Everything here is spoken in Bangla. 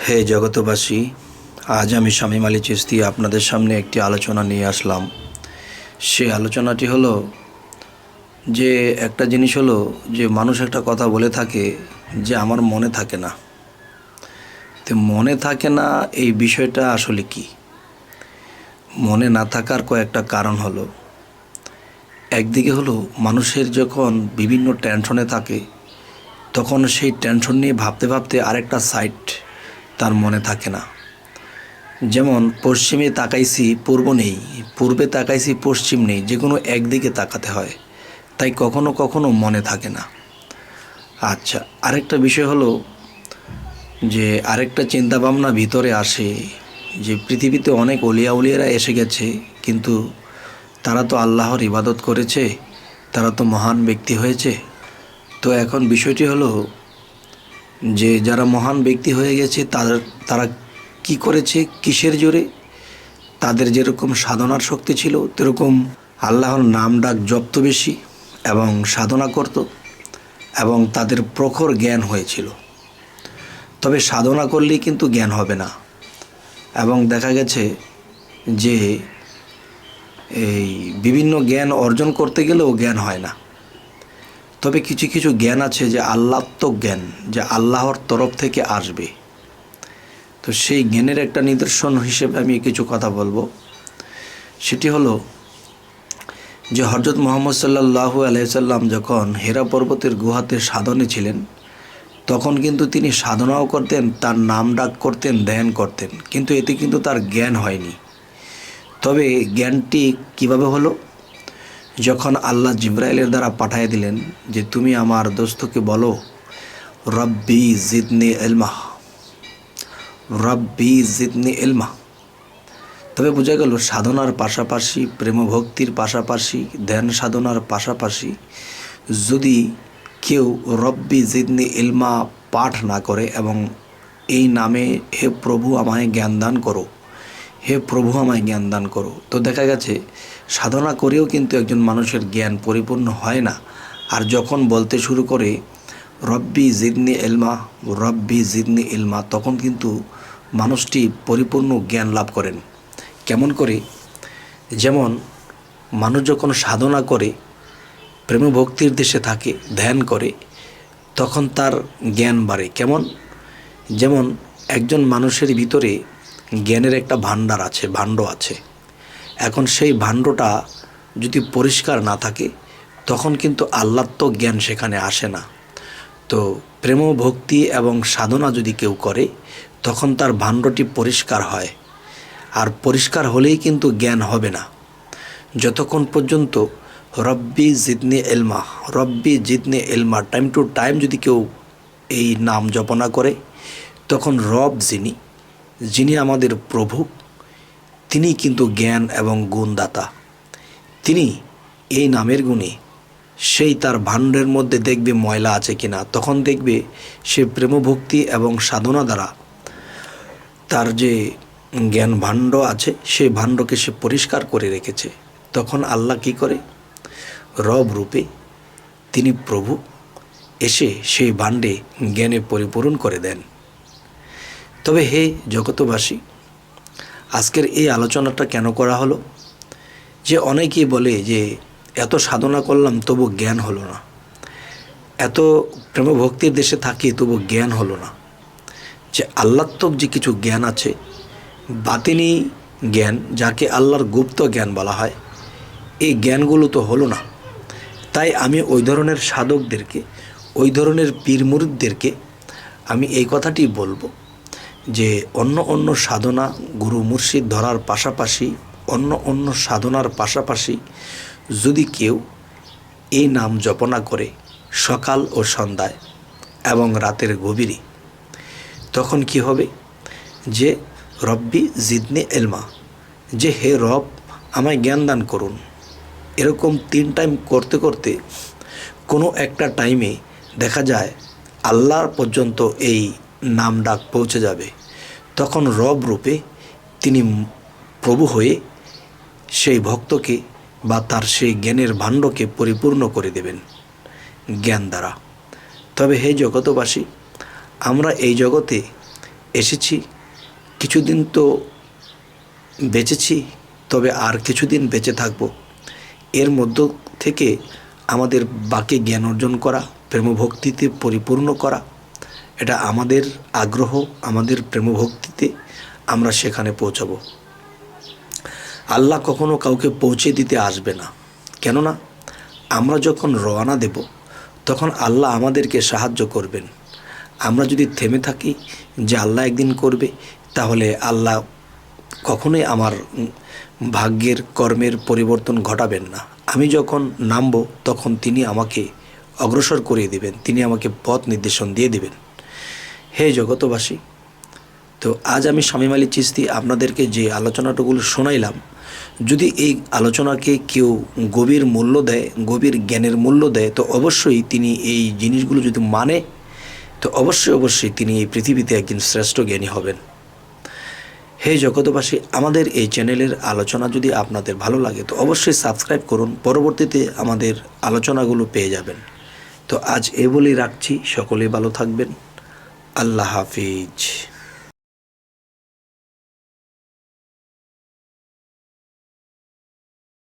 হে জগতবাসী, আজ আমি শামীম আলী চিশতি আপনাদের সামনে একটি আলোচনা নিয়ে আসলাম। সেই আলোচনাটি হলো যে একটা জিনিস হলো যে মানুষ একটা কথা বলে থাকে যে আমার মনে থাকে না। তো মনে থাকে না এই বিষয়টা আসলে কি? মনে না থাকার কয়েকটা কারণ হলো, একদিকে হলো মানুষের যখন বিভিন্ন টেনশনে থাকে তখন সেই টেনশন নিয়ে ভাবতে ভাবতে আরেকটা সাইড তার মনে থাকে না। যেমন পশ্চিমে তাকাইছি পূর্ব নেই, পূর্বে তাকাইছি পশ্চিম নেই, যে কোনো একদিকে তাকাতে হয়, তাই কখনো কখনো মনে থাকে না। আচ্ছা, আরেকটা বিষয় হলো যে আরেকটা চিন্তাভাবনা ভিতরে আসে যে পৃথিবীতে অনেক অলিয়া উলিয়ারা এসে গেছে, কিন্তু তারা তো আল্লাহর ইবাদত করেছে, তারা তো মহান ব্যক্তি হয়েছে। তো এখন বিষয়টি হলো যে যারা মহান ব্যক্তি হয়ে গেছে তারা কি করেছে, কিসের জোরে? তাদের যেরকম সাধনার শক্তি ছিল তেরকম আল্লাহর নাম ডাক জপ্ত বেশি এবং সাধনা করত এবং তাদের প্রখর জ্ঞান হয়েছিল। তবে সাধনা করলেই কিন্তু জ্ঞান হবে না, এবং দেখা গেছে যে এই বিভিন্ন জ্ঞান অর্জন করতে গেলেও জ্ঞান হয় না। তবে কিছু কিছু জ্ঞান আছে যে আল্লাহত্মক জ্ঞান, যে আল্লাহর তরফ থেকে আসবে। তো সেই জ্ঞানের একটা নিদর্শন হিসেবে আমি কিছু কথা বলবো। সেটি হলো যে হযরত মুহাম্মদ সাল্লাল্লাহু আলাইহি সাল্লাম যখন হেরা পর্বতের গুহাতে সাধনে ছিলেন, তখন কিন্তু তিনি সাধনাও করতেন, তার নাম ডাক করতেন, ধ্যান করতেন, কিন্তু এতে কিন্তু তার জ্ঞান হয়নি। তবে জ্ঞানটি কিভাবে হলো? যখন আল্লাহ জিব্রাইলের দ্বারা পাঠিয়ে দিলেন যে তুমি আমার দোস্তকে বলো রব্বি জিদনি ইলমা, রব্বি জিদনি ইলমা। তবে বোঝা গেল সাধনার পাশাপাশি, প্রেম ভক্তির পাশাপাশি, ধ্যান সাধনার পাশাপাশি যদি কেউ রব্বি জিদনি ইলমা পাঠ না করে এবং এই নামে হে প্রভু আমায় জ্ঞান দান করো, হে প্রভু আমায় জ্ঞান দান করো, তো দেখা গেছে সাধনা করেও কিন্তু একজন মানুষের জ্ঞান পরিপূর্ণ হয় না। আর যখন বলতে শুরু করে রব্বি জিদনি ইলমা, রব্বি জিদনি ইলমা, তখন কিন্তু মানুষটি পরিপূর্ণ জ্ঞান লাভ করেন। কেমন করে? যেমন মানুষ যখন সাধনা করে, প্রেম ভক্তির দেশে থাকে, ধ্যান করে, তখন তার জ্ঞান বাড়ে। কেমন? যেমন একজন মানুষের ভিতরে জ্ঞানের একটা ভাণ্ড আছে। এখন সেই ভাণ্ডটা যদি পরিষ্কার না থাকে তখন কিন্তু আল্লাহত্মক জ্ঞান সেখানে আসে না। তো প্রেম ভক্তি এবং সাধনা যদি কেউ করে তখন তার ভাণ্ডটি পরিষ্কার হয়, আর পরিষ্কার হলেই কিন্তু জ্ঞান হবে না। যতক্ষণ পর্যন্ত রব্বি জিদনি ইলমা, রব্বি জিদনি ইলমা টাইম টু টাইম যদি কেউ এই নাম জপনা করে, তখন রব যিনি আমাদের প্রভু, তিনি কিন্তু জ্ঞান এবং গুণদাতা। তিনি এই নামের গুণে সেই তার ভাণ্ডের মধ্যে দেখবে ময়লা আছে কিনা, তখন দেখবে সে প্রেমভক্তি এবং সাধনা দ্বারা তার যে জ্ঞান ভাণ্ড আছে সেই ভাণ্ডকে সে পরিষ্কার করে রেখেছে। তখন আল্লাহ কি করে? রব রূপে তিনি প্রভু এসে সেই ভাণ্ডে জ্ঞানে পরিপূরণ করে দেন। তবে হে জগতবাসী, আজকের এই আলোচনাটা কেন করা হলো? যে অনেকেই বলে যে এত সাধনা করলাম তবু জ্ঞান হলো না, এত প্রেম ভক্তির দেশে থাকি তবু জ্ঞান হলো না। যে আল্লাহত্মক যে কিছু জ্ঞান আছে, বাতিনি জ্ঞান, যাকে আল্লাহর গুপ্ত জ্ঞান বলা হয়, এই জ্ঞানগুলো তো হলো না। তাই আমি ওই ধরনের সাধকদেরকে, ওই ধরনের পীর মুরিদদেরকে আমি এই কথাটি বলবো যে অন্য সাধনা, গুরু মুর্শিদ ধরার পাশাপাশি, অন্য সাধনার পাশাপাশি যদি কেউ এই নাম জপনা করে সকাল ও সন্ধ্যায় এবং রাতের গভীরে, তখন কি হবে? যে রব্বি জিদনি ইলমা, যে হে রব আমায় জ্ঞান দান করুন, এরকম 3 টাইম করতে করতে কোনো একটা টাইমে দেখা যায় আল্লাহর পর্যন্ত এই নাম ডাক পৌঁছে যাবে। তখন রব রূপে তিনি প্রভু হয়ে সেই ভক্তকে বা তার সেই জ্ঞানের ভাণ্ডকে পরিপূর্ণ করে দেবেন জ্ঞান দ্বারা। তবে হে জগতবাসী, আমরা এই জগতে এসেছি, কিছুদিন তো বেঁচেছি, তবে আর কিছুদিন বেঁচে থাকব। এর মধ্য থেকে আমাদের বাকি জ্ঞান অর্জন করা, প্রেমভক্তিতে পরিপূর্ণ করা, এটা আমাদের আগ্রহ। আমাদের প্রেমভক্তিতে আমরা সেখানে পৌঁছাবো। আল্লাহ কখনো কাউকে পৌঁছে দিতে আসবে না, কেননা আমরা যখন রওনা দেব তখন আল্লাহ আমাদেরকে সাহায্য করবেন। আমরা যদি থেমে থাকি যে আল্লাহ একদিন করবে, তাহলে আল্লাহ কখনোই আমার ভাগ্যের কর্মের পরিবর্তন ঘটাবেন না। আমি যখন নামব তখন তিনি আমাকে অগ্রসর করিয়ে দেবেন, তিনি আমাকে পথ নির্দেশন দিয়ে দেবেন। হে জগতবাসী, তো আজ আমি শামীম আলী চিশতি আপনাদেরকে যে আলোচনাটুকুলো শোনাইলাম, যদি এই আলোচনাকে কেউ গভীর মূল্য দেয়, গভীর জ্ঞানের মূল্য দেয়, তো অবশ্যই তিনি এই জিনিসগুলো যদি মানে, তো অবশ্যই তিনি এই পৃথিবীতে একজন শ্রেষ্ঠ জ্ঞানী হবেন। হে জগতবাসী, আমাদের এই চ্যানেলের আলোচনা যদি আপনাদের ভালো লাগে তো অবশ্যই সাবস্ক্রাইব করুন, পরবর্তীতে আমাদের আলোচনাগুলো পেয়ে যাবেন। তো আজ এ বলেই রাখছি, সকলে ভালো থাকবেন। আল্লাহ হাফিজ।